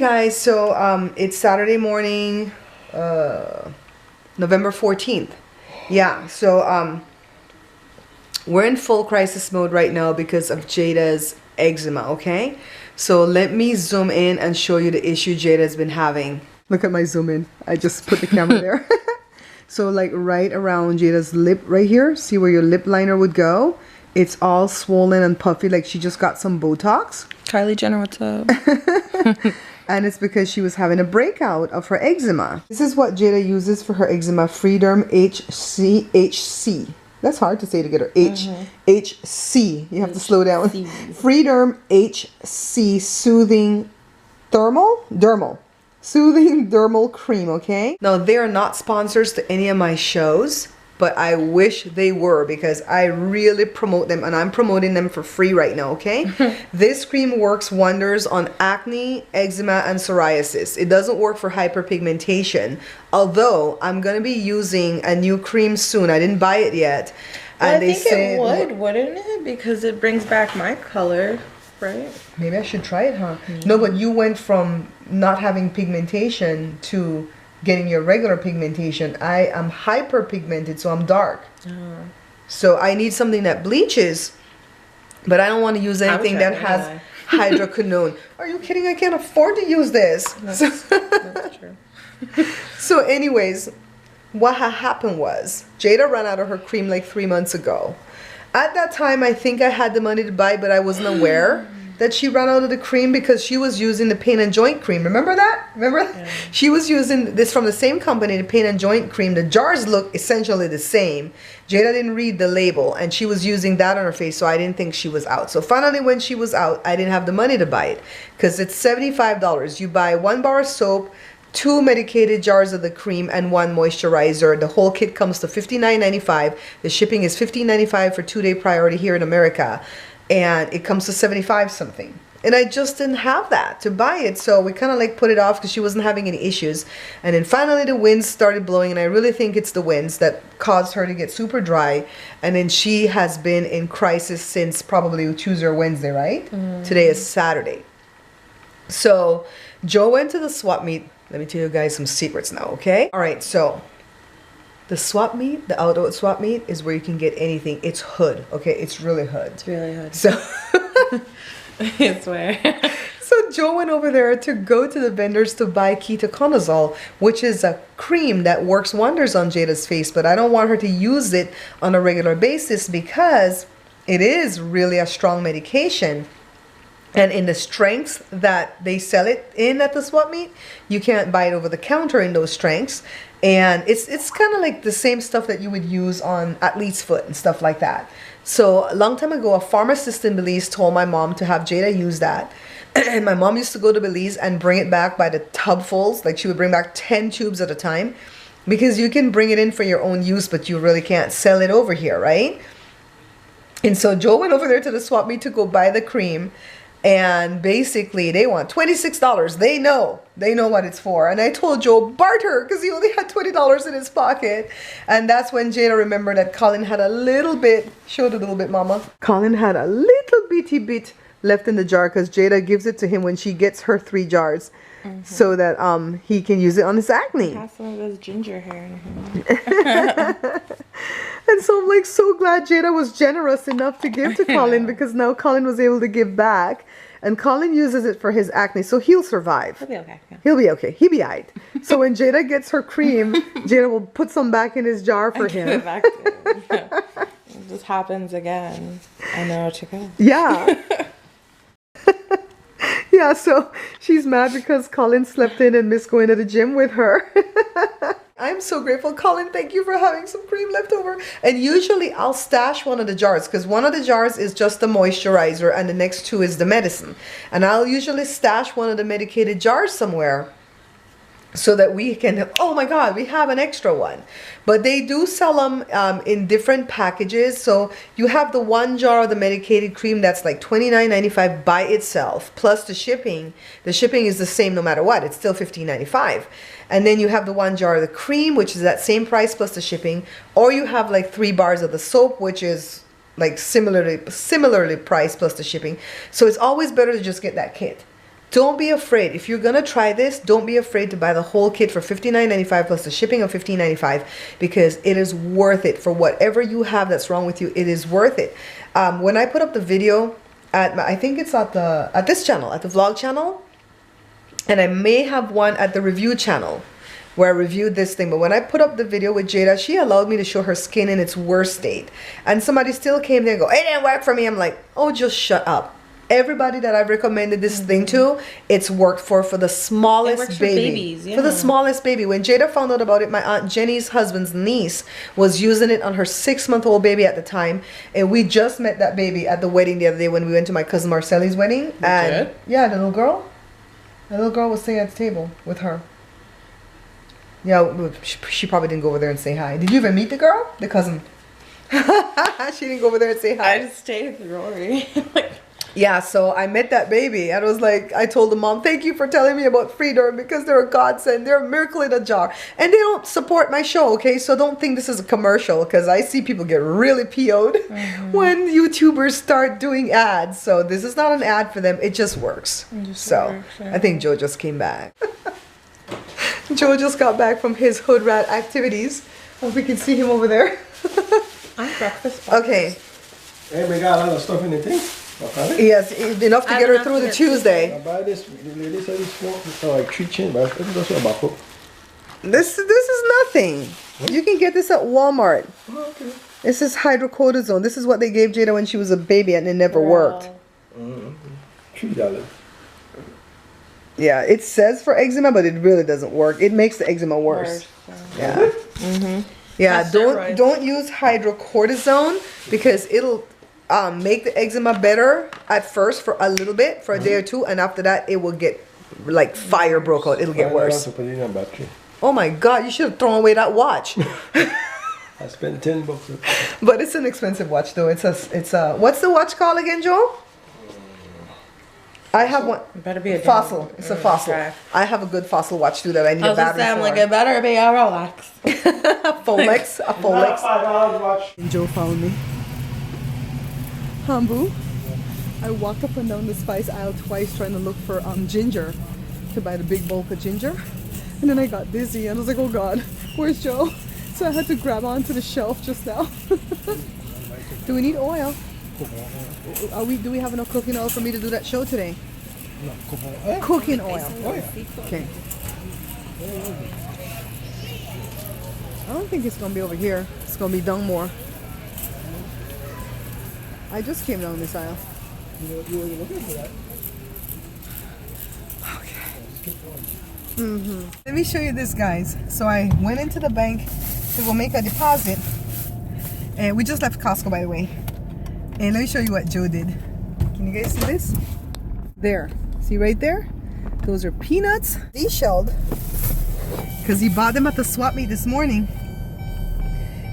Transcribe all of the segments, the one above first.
guys, so it's Saturday morning, November 14th. Yeah, so we're in full crisis mode right now because of Jada's eczema, okay? So let me zoom in and show you the issue Jada's been having. Look at my zoom in. I just put the camera there. So like right around Jada's lip right here, see where your lip liner would go? It's all swollen and puffy like she just got some Botox. Kylie Jenner, what's up? And it's because she was having a breakout of her eczema. This is what Jada uses for her eczema, Freederm HC. That's hard to say together. HC. You have to slow down. Freederm HC Soothing Dermal. Soothing Dermal Cream, okay? Now, they are not sponsors to any of my shows, but I wish they were because I really promote them and I'm promoting them for free right now, okay? This cream works wonders on acne, eczema, and psoriasis. It doesn't work for hyperpigmentation, although I'm gonna be using a new cream soon. I didn't buy it yet. Well, and I think it would, wouldn't it? Because it brings back my color, right? Maybe I should try it, huh? No, but you went from not having pigmentation to getting your regular pigmentation. I am hyperpigmented, so I'm dark. So I need something that bleaches, but I don't want to use anything that has hydroquinone. Are you kidding? I can't afford to use this. That's true. So anyways, what happened was Jada ran out of her cream like 3 months ago. At that time, I think I had the money to buy, but I wasn't aware that she ran out of the cream because she was using the pain and joint cream. Remember that? Yeah. She was using this from the same company, the pain and joint cream. The jars look essentially the same. Jada didn't read the label and she was using that on her face, so I didn't think she was out. So finally when she was out, I didn't have the money to buy it because it's $75. You buy 1 bar of soap, 2 medicated jars of the cream, and 1 moisturizer. The whole kit comes to $59.95. The shipping is $15.95 for 2-day priority here in America. And it comes to 75 something. And I just didn't have that to buy it. So we kind of like put it off because she wasn't having any issues. And then finally the winds started blowing. And I really think it's the winds that caused her to get super dry. And then she has been in crisis since probably Tuesday or Wednesday, right? Today is Saturday. So Joe went to the swap meet. Let me tell you guys some secrets now, okay? All right, so the swap meet, the outdoor swap meet is where you can get anything. It's hood, okay? It's really hood. It's really hood. So, I swear. So Joe went over there to go to the vendors to buy ketoconazole, which is a cream that works wonders on Jada's face, but I don't want her to use it on a regular basis because it is really a strong medication. And in the strengths that they sell it in at the swap meet, you can't buy it over the counter in those strengths. And it's kind of like the same stuff that you would use on athlete's foot and stuff like that. So a long time ago, a pharmacist in Belize told my mom to have Jada use that. And my mom used to go to Belize and bring it back by the tubfuls. Like she would bring back 10 tubes at a time. Because you can bring it in for your own use, but you really can't sell it over here, right? And so Joe went over there to the swap meet to go buy the cream. And basically they want $26. They know what it's for. And I told Joe, barter, because he only had $20 in his pocket. And that's when Jada remembered that Collin had a little bit, show it a little bit, mama. Collin had a little bitty bit left in the jar because Jada gives it to him when she gets her 3 jars. So that he can use it on his acne. Have some of his ginger hair in him. And so I'm like so glad Jada was generous enough to give to Collin because now Collin was able to give back. And Collin uses it for his acne, so he'll survive. He'll be okay. Yeah. He'll be okay. He'll be alright. So when Jada gets her cream, Jada will put some back in his jar for him. Give it back to him. Yeah. It just happens again. I know what to go. Yeah. Yeah, so she's mad because Collin slept in and missed going to the gym with her. I'm so grateful. Collin, thank you for having some cream left over. And usually I'll stash one of the jars because one of the jars is just the moisturizer and the next 2 is the medicine. And I'll usually stash one of the medicated jars somewhere so that we can, oh my God, we have an extra one. But they do sell them in different packages. So you have the 1 jar of the medicated cream that's like $29.95 by itself, plus the shipping. The shipping is the same no matter what. It's still $15.95. And then you have the 1 jar of the cream, which is that same price plus the shipping. Or you have like 3 bars of the soap, which is like similarly priced plus the shipping. So it's always better to just get that kit. Don't be afraid. If you're gonna try this, don't be afraid to buy the whole kit for $59.95 plus the shipping of $15.95, because it is worth it. For whatever you have that's wrong with you, it is worth it. When I put up the video at I think it's at this channel, at the vlog channel, and I may have one at the review channel where I reviewed this thing, but when I put up the video with Jada, she allowed me to show her skin in its worst state, and somebody still came there and go, it didn't work for me. I'm like, oh, just shut up. Everybody that I've recommended this thing to, it's worked for the smallest baby. For the smallest baby. When Jada found out about it, my Aunt Jenny's husband's niece was using it on her 6-month-old baby at the time. And we just met that baby at the wedding the other day when we went to my cousin Marcelli's wedding. And yeah, the little girl. The little girl was sitting at the table with her. Yeah, she probably didn't go over there and say hi. Did you even meet the girl? The cousin. She didn't go over there and say hi. I just stayed with Rory. Like, yeah, so I met that baby. And I was like, I told the mom, thank you for telling me about Freedom, because they're a godsend. They're a miracle in a jar. And they don't support my show, okay? So don't think this is a commercial, because I see people get really PO'd when YouTubers start doing ads. So this is not an ad for them. It just works. I think Joe just came back. Joe just got back from his hood rat activities. Hope we can see him over there. I'm breakfast box. Okay. Hey, we got a lot of stuff in the thing. Yes, enough to get her through the Tuesday. I buy this. Ladies say this for like 3 chin, but it's also about hook. This is nothing. You can get this at Walmart. Oh, okay. This is hydrocortisone. This is what they gave Jada when she was a baby, and it never worked. $3. Yeah, it says for eczema, but it really doesn't work. It makes the eczema worse. Yeah. Yeah. Don't use hydrocortisone, because it'll make the eczema better at first for a little bit, for a day or two, and after that it will get like fire broke out. It'll get worse. Oh my God! You should have thrown away that watch. I spent $10. But it's an expensive watch, though. It's a what's the watch called again, Joe? I have one. It better be a Fossil. It's a Fossil. Okay. I have a good Fossil watch too that I need a battery for. Like, it better be a Rolex. A Folex. A Folex. $5 watch. And Joe found me. Hambu. I walked up and down the spice aisle twice trying to look for ginger, to buy the big bulk of ginger. And then I got dizzy and I was like, oh God, where's Joe? So I had to grab onto the shelf just now. Do we need oil? Do we have enough cooking oil for me to do that show today? No, cooking oil. Okay. I don't think it's gonna be over here. It's gonna be down more. I just came down this aisle. You were looking for that. Okay. Let me show you this, guys. So I went into the bank to go make a deposit, and we just left Costco, by the way. And let me show you what Joe did. Can you guys see this? There. See right there? Those are peanuts. De-shelled. Because he bought them at the swap meet this morning.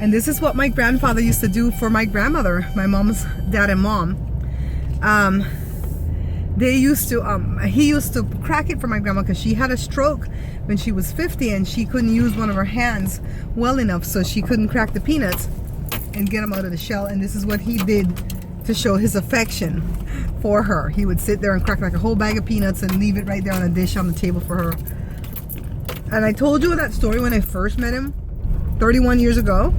And this is what my grandfather used to do for my grandmother, my mom's dad and mom. He used to crack it for my grandma because she had a stroke when she was 50 and she couldn't use one of her hands well enough, so she couldn't crack the peanuts and get them out of the shell. And this is what he did to show his affection for her. He would sit there and crack like a whole bag of peanuts and leave it right there on a dish on the table for her. And I told you that story when I first met him 31 years ago,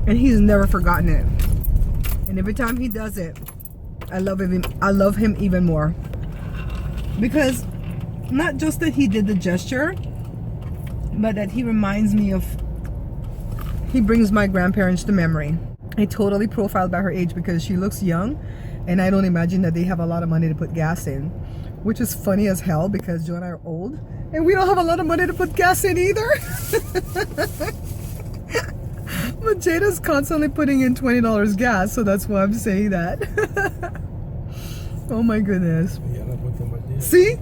and he's never forgotten it. And every time he does it, I love him even more, because not just that he did the gesture, but that he reminds me of, he brings my grandparents to memory. I totally profiled by her age because she looks young, and I don't imagine that they have a lot of money to put gas in, which is funny as hell because Joe and I are old and we don't have a lot of money to put gas in either. But Jada's constantly putting in $20 gas, so that's why I'm saying that. Oh my goodness. See?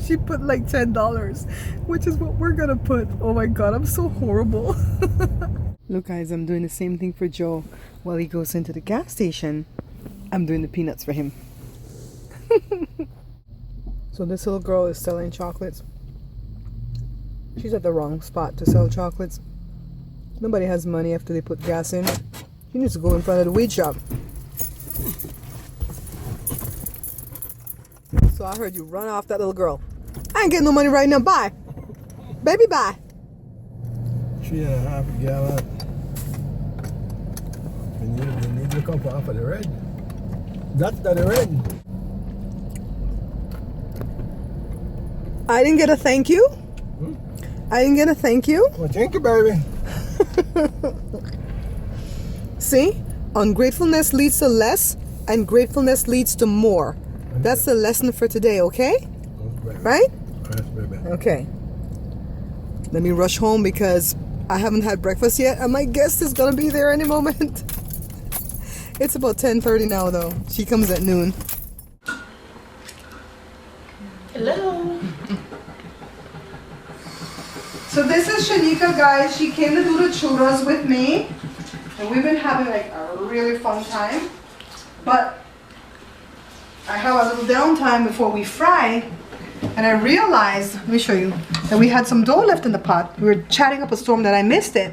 She put like $10, which is what we're gonna put. Oh my God, I'm so horrible. Look guys, I'm doing the same thing for Joe. While he goes into the gas station, I'm doing the peanuts for him. So this little girl is selling chocolates. She's at the wrong spot to sell chocolates. Nobody has money after they put gas in. She needs to go in front of the weed shop. So I heard you run off that little girl. I ain't getting no money right now. Bye. Baby, bye. 3.5 gallon. You need to come off of the red. That's the red. I didn't get a thank you. I didn't get a thank you. Well, thank you, baby. See? Ungratefulness leads to less, and gratefulness leads to more. That's the lesson for today, okay? Right? Yes, baby. Okay. Let me rush home because I haven't had breakfast yet, and my guest is gonna be there any moment. It's about 10:30 now, though. She comes at noon. Hello. So this is Shanika, guys. She came to do the churros with me, and we've been having like a really fun time. But I have a little downtime before we fry, and I realized, let me show you, that we had some dough left in the pot. We were chatting up a storm that I missed it,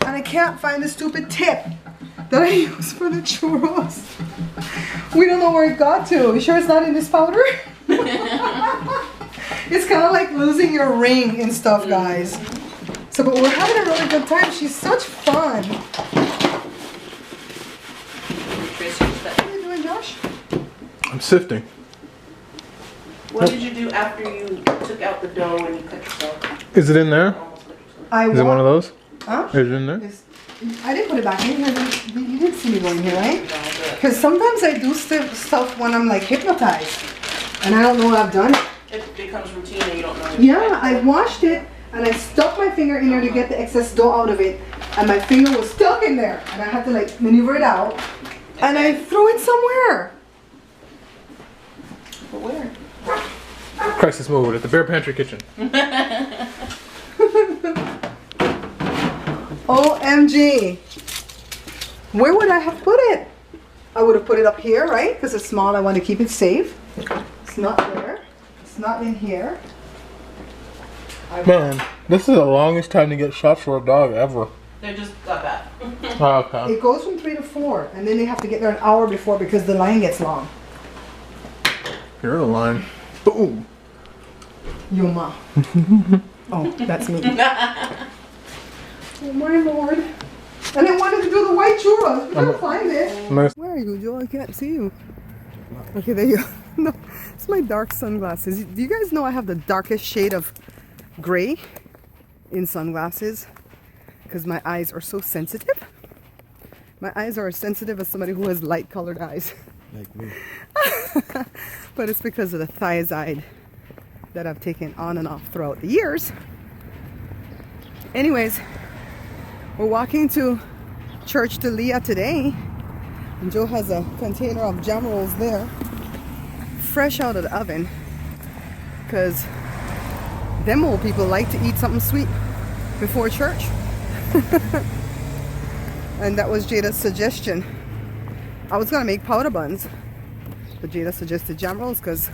and I can't find the stupid tip that I use for the churros. We don't know where it got to. You sure it's not in this powder? It's kind of like losing your ring and stuff, guys. So, but we're having a really good time. She's such fun. What are you doing, Josh? I'm sifting. What did you do after you took out the dough and you cut yourself? Is it in there? Almost cut yourself. Is it one of those? Huh? Is it in there? I didn't put it back in here. You didn't see me going here, right? No, but Because sometimes I do stuff when I'm like hypnotized. And I don't know what I've done. it becomes routine and you don't know. Yeah, I washed it and I stuck my finger in there to get the excess dough out of it. And my finger was stuck in there. And I had to like maneuver it out. And I threw it somewhere. But where? Crisis mode at the Bear Pantry kitchen. OMG. Where would I have put it? I would have put it up here, right? Because it's small, I want to keep it safe. It's not there. It's not in here. Man, this is the longest time to get shot for a dog ever. They just got that. Oh, okay. It goes from 3 to 4, and then they have to get there an hour before because the line gets long. You're the line. Boom. Yuma. Oh, that's me. Oh my lord. And I wanted to do the white churros. We couldn't find it. Nice. Where are you, Joe? I can't see you. Okay, there you go. No, it's my dark sunglasses. Do you guys know I have the darkest shade of gray in sunglasses? Because my eyes are so sensitive. My eyes are as sensitive as somebody who has light colored eyes. Like me. But it's because of the thiazide that I've taken on and off throughout the years. Anyways, we're walking to Church de Leah today. And Joe has a container of jam rolls there, fresh out of the oven. Because them old people like to eat something sweet before church. And that was Jada's suggestion. I was gonna make powder buns, but Jada suggested jam rolls because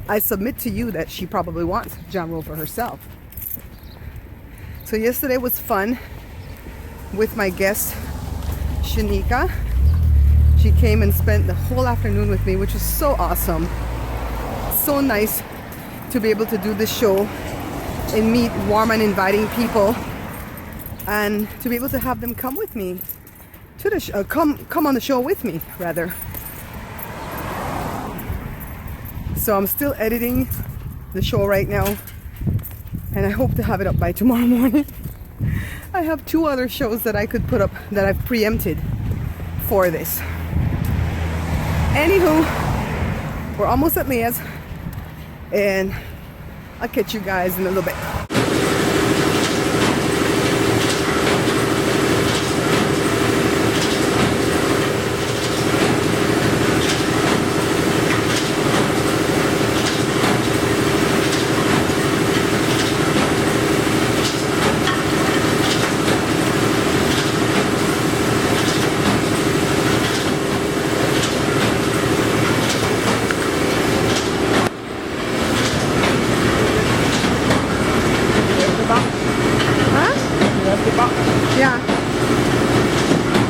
I submit to you that she probably wants jam roll for herself. So yesterday was fun with my guest Shanika. She came and spent the whole afternoon with me, which was so awesome. So nice to be able to do this show and meet warm and inviting people, and to be able to have them come with me to the come on the show with me, rather. So I'm still editing the show right now, and I hope to have it up by tomorrow morning. I have 2 other shows that I could put up that I've preempted for this. Anywho, we're almost at Leah's, and I'll catch you guys in a little bit. Yeah.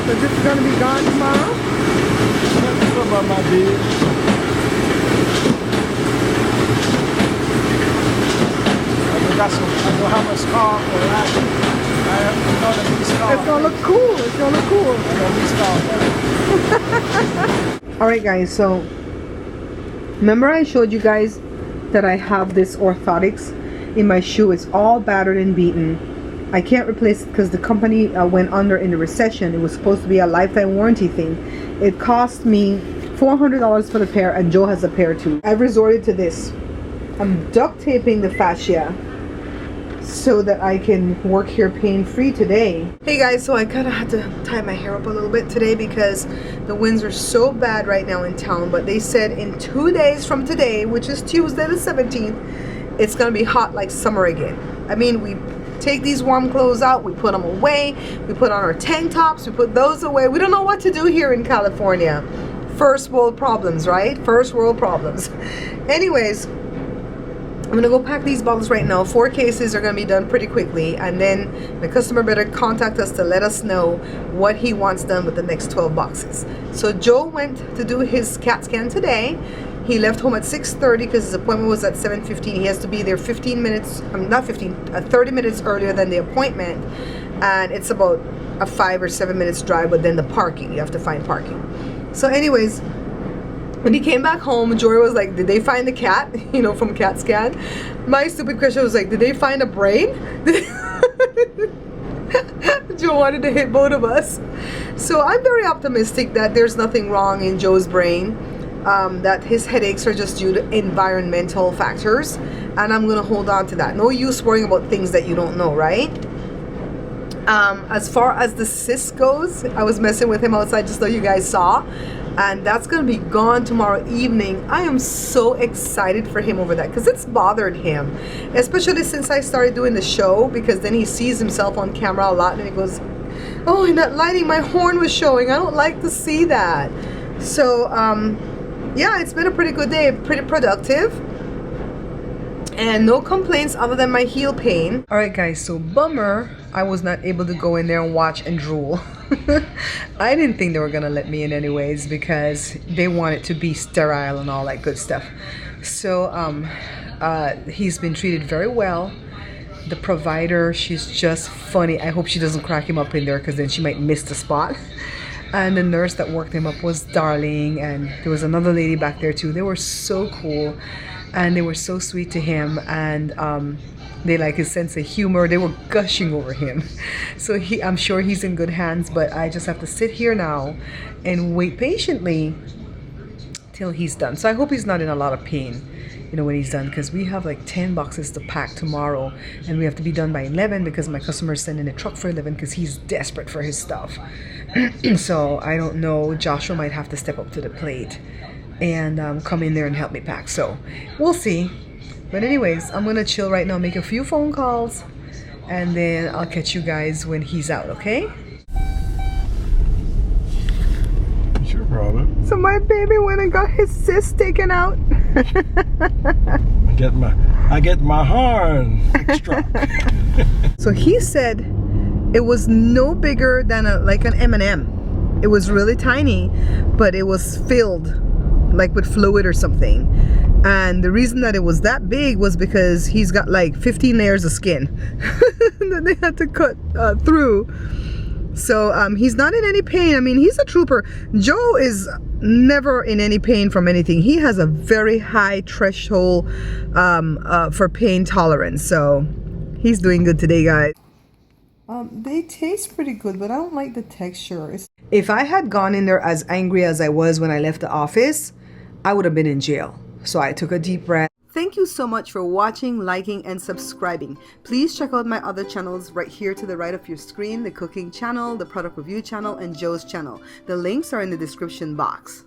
So this is gonna be gone tomorrow? That's about my beard. got some. I don't have a scarf or that. I'm gonna be scarf. It's gonna look cool. It's gonna look cool. I'm gonna be scarf. All right, guys. So remember I showed you guys that I have this orthotics in my shoe. It's all battered and beaten. I can't replace it because the company went under in the recession. It was supposed to be a lifetime warranty thing. It cost me $400 for the pair, and Joe has a pair too. I've resorted to this. I'm duct taping the fascia so that I can work here pain-free today. Hey guys, so I kind of had to tie my hair up a little bit today because the winds are so bad right now in town, but they said in 2 days from today, which is Tuesday the 17th, it's gonna be hot like summer again. I mean, we take these warm clothes out, we put them away, we put on our tank tops, we put those away. We don't know what to do here in California. First world problems, right? First world problems. Anyways, I'm gonna go pack these bottles right now. 4 cases are gonna be done pretty quickly, and then the customer better contact us to let us know what he wants done with the next 12 boxes. So Joe went to do his CAT scan today. He left home at 6:30 because his appointment was at 7:15. He has to be there 15 minutes, not 15, 30 minutes earlier than the appointment. And it's about a 5 or 7 minutes drive, but then the parking, you have to find parking. So anyways, when he came back home, Jory was like, did they find the cat? You know, from CAT scan. My stupid question was like, did they find a brain? Joe wanted to hit both of us. So I'm very optimistic that there's nothing wrong in Joe's brain. That his headaches are just due to environmental factors, and I'm gonna hold on to that. No use worrying about things that you don't know, right? As far as the cyst goes, I was messing with him outside just so you guys saw, and that's gonna be gone tomorrow evening. I am so excited for him over that because it's bothered him, especially since I started doing the show, because then he sees himself on camera a lot and he goes, oh, in that lighting my horn was showing. I don't like to see that. So yeah, it's been a pretty good day, pretty productive, and no complaints other than my heel pain. All right guys, so bummer I was not able to go in there and watch and drool. I didn't think they were gonna let me in anyways because they want it to be sterile and all that good stuff. So he's been treated very well. The provider, she's just funny. I hope she doesn't crack him up in there because then she might miss the spot. And the nurse that worked him up was darling, and there was another lady back there too. They were so cool and they were so sweet to him, and they like his sense of humor. They were gushing over him. So I'm sure he's in good hands, but I just have to sit here now and wait patiently till he's done. So I hope he's not in a lot of pain, you know, when he's done, because we have like 10 boxes to pack tomorrow, and we have to be done by 11 because my customer is sending a truck for 11 because he's desperate for his stuff. So I don't know, Joshua might have to step up to the plate and come in there and help me pack. So we'll see. But anyways, I'm gonna chill right now, make a few phone calls, and then I'll catch you guys when he's out, okay? Sure, problem. So my baby went and got his cyst taken out. I get my horn struck. So he said it was no bigger than like an M&M. It was really tiny, but it was filled like with fluid or something. And the reason that it was that big was because he's got like 15 layers of skin that they had to cut through. So he's not in any pain. I mean, he's a trooper. Joe is never in any pain from anything. He has a very high threshold for pain tolerance. So he's doing good today, guys. They taste pretty good, but I don't like the texture. If I had gone in there as angry as I was when I left the office, I would have been in jail. So I took a deep breath. Thank you so much for watching, liking, and subscribing. Please check out my other channels right here to the right of your screen, the cooking channel, the product review channel, and Joe's channel. The links are in the description box.